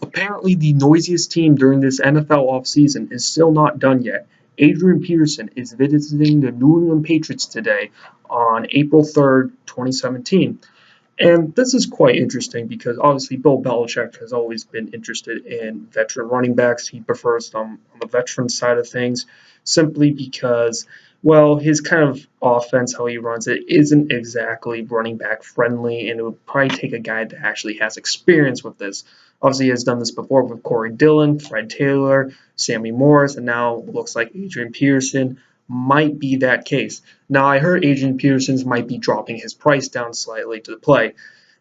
Apparently, the noisiest team during this NFL offseason is still not done yet. Adrian Peterson is visiting the New England Patriots today on April 3rd, 2017. And this is quite interesting because obviously Bill Belichick has always been interested in veteran running backs. He prefers them on the veteran side of things simply because, well, his kind of offense, how he runs it, isn't exactly running back friendly, and it would probably take a guy that actually has experience with this. Obviously, he has done this before with Corey Dillon, Fred Taylor, Sammy Morris, and now looks like Adrian Peterson might be that case. Now, I heard Adrian Peterson's might be dropping his price down slightly to play,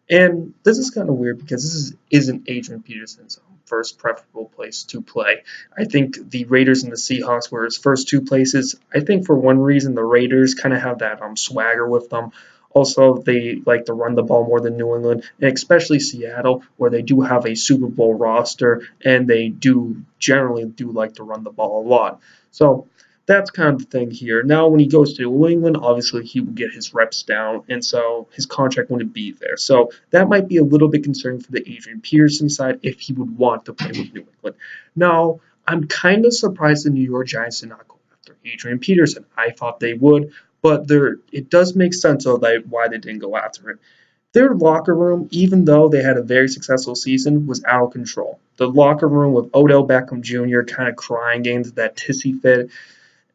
and this is kind of weird because isn't Adrian Peterson's first preferable place to play. I think the Raiders and the Seahawks were his first two places. I think for one reason the Raiders kind of have that swagger with them. Also, they like to run the ball more than New England, and especially Seattle, where they do have a Super Bowl roster, and they do generally do like to run the ball a lot. So that's kind of the thing here. Now, when he goes to New England, obviously he will get his reps down, and so his contract wouldn't be there. So that might be a little bit concerning for the Adrian Peterson side if he would want to play with New England. Now, I'm kind of surprised the New York Giants did not go after Adrian Peterson. I thought they would, but it does make sense of why they didn't go after it. Their locker room, even though they had a very successful season, was out of control. The locker room with Odell Beckham Jr. kind of crying into that tissy fit.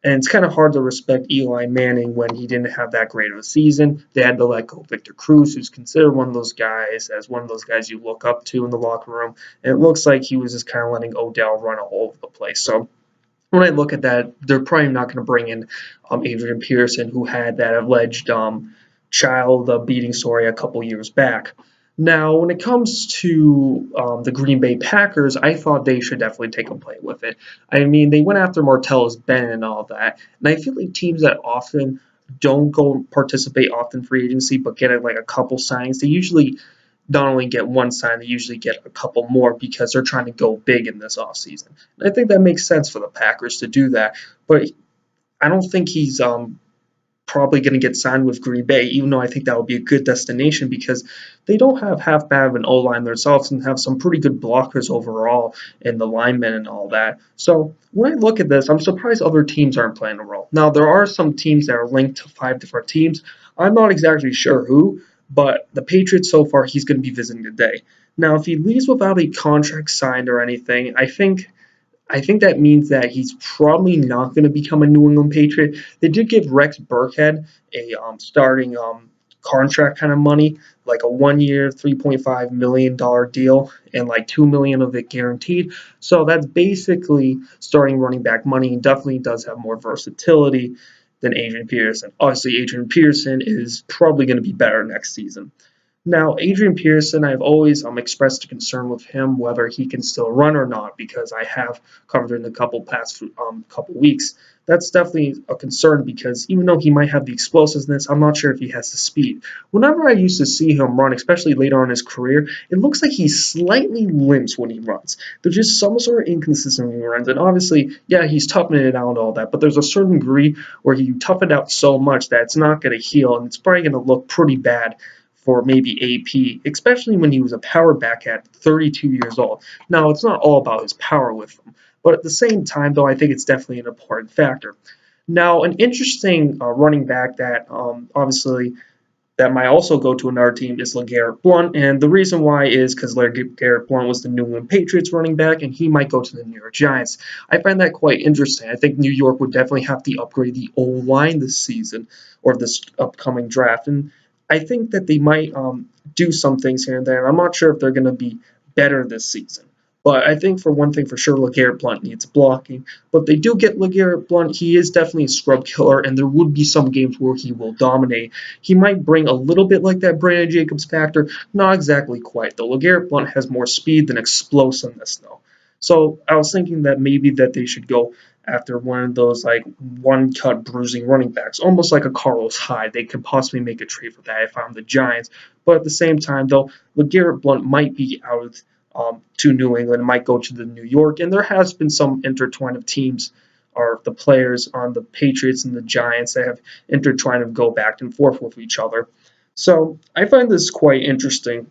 And it's kind of hard to respect Eli Manning when he didn't have that great of a season. They had to let go Victor Cruz, who's considered one of those guys, as one of those guys you look up to in the locker room. And it looks like he was just kind of letting Odell run all over the place. So when I look at that, they're probably not going to bring in Adrian Peterson, who had that alleged child beating story a couple years back. Now, when it comes to the Green Bay Packers, I thought they should definitely take a play with it. I mean, they went after Martellus Bennett and all that, and I feel like teams that often don't go participate often free agency, but get like a couple signings, they usually not only get one sign, they usually get a couple more because they're trying to go big in this offseason. And I think that makes sense for the Packers to do that, but I don't think he's probably going to get signed with Green Bay, even though I think that would be a good destination because they don't have half bad of an O-line themselves and have some pretty good blockers overall in the linemen and all that. So when I look at this, I'm surprised other teams aren't playing a role. Now, there are some teams that are linked to 5 different teams. I'm not exactly sure who, but the Patriots so far, he's going to be visiting today. Now, if he leaves without a contract signed or anything, I think that means that he's probably not going to become a New England Patriot. They did give Rex Burkhead a starting contract kind of money, like a 1 year, $3.5 million deal, and like $2 million of it guaranteed. So that's basically starting running back money, and definitely does have more versatility than Adrian Peterson. Obviously, Adrian Peterson is probably going to be better next season. Now, Adrian Peterson, I've always expressed a concern with him whether he can still run or not because I have covered in the past couple weeks. That's definitely a concern because even though he might have the explosiveness, I'm not sure if he has the speed. Whenever I used to see him run, especially later on in his career, it looks like he slightly limps when he runs. There's just some sort of inconsistency when he runs, and obviously, yeah, he's toughening it out and all that, but there's a certain degree where you tough it out so much that it's not going to heal, and it's probably going to look pretty bad for maybe AP, especially when he was a power back at 32 years old. Now, it's not all about his power with him, but at the same time, though, I think it's definitely an important factor. Now, an interesting running back that obviously that might also go to another team is LeGarrette Blount, and the reason why is because LeGarrette Blount was the New England Patriots running back, and he might go to the New York Giants. I find that quite interesting. I think New York would definitely have to upgrade the O-line this season or this upcoming draft, and I think that they might do some things here and there. I'm not sure if they're going to be better this season. But I think for one thing for sure, LeGarrette Blount needs blocking. But they do get LeGarrette Blount. He is definitely a scrub killer, and there would be some games where he will dominate. He might bring a little bit like that Brandon Jacobs factor. Not exactly quite, though. LeGarrette Blount has more speed than explosiveness, though. So I was thinking that maybe that they should go after one of those like one-cut bruising running backs, almost like a Carlos Hyde. They could possibly make a trade for that if I'm the Giants. But at the same time, though, LeGarrette Blount might be out to New England, might go to the New York, and there has been some intertwine of teams or the players on the Patriots and the Giants that have intertwined and go back and forth with each other. So I find this quite interesting.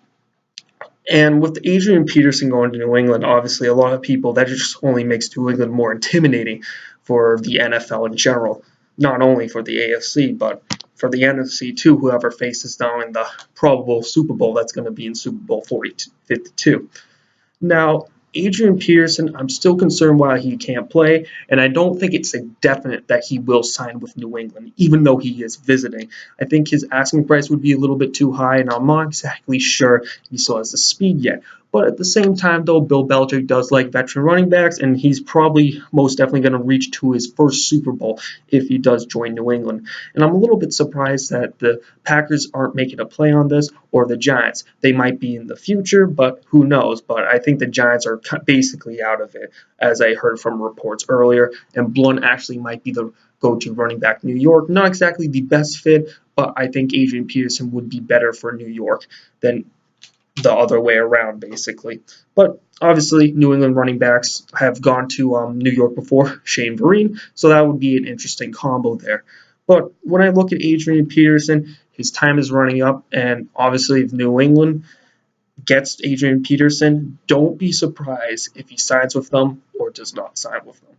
And with Adrian Peterson going to New England, obviously a lot of people, that just only makes New England more intimidating for the NFL in general, not only for the AFC, but for the NFC too, whoever faces them in the probable Super Bowl that's going to be in Super Bowl 52. Now, Adrian Peterson, I'm still concerned why he can't play, and I don't think it's a definite that he will sign with New England, even though he is visiting. I think his asking price would be a little bit too high, and I'm not exactly sure he still has the speed yet. But at the same time, though, Bill Belichick does like veteran running backs, and he's probably most definitely going to reach to his first Super Bowl if he does join New England. And I'm a little bit surprised that the Packers aren't making a play on this, or the Giants. They might be in the future, but who knows? But I think the Giants are basically out of it, as I heard from reports earlier, and Blunt actually might be the go-to running back in New York. Not exactly the best fit, but I think Adrian Peterson would be better for New York than the other way around, basically. But obviously, New England running backs have gone to New York before, Shane Vereen, so that would be an interesting combo there. But when I look at Adrian Peterson, his time is running up, and obviously, if New England gets Adrian Peterson, don't be surprised if he signs with them or does not sign with them.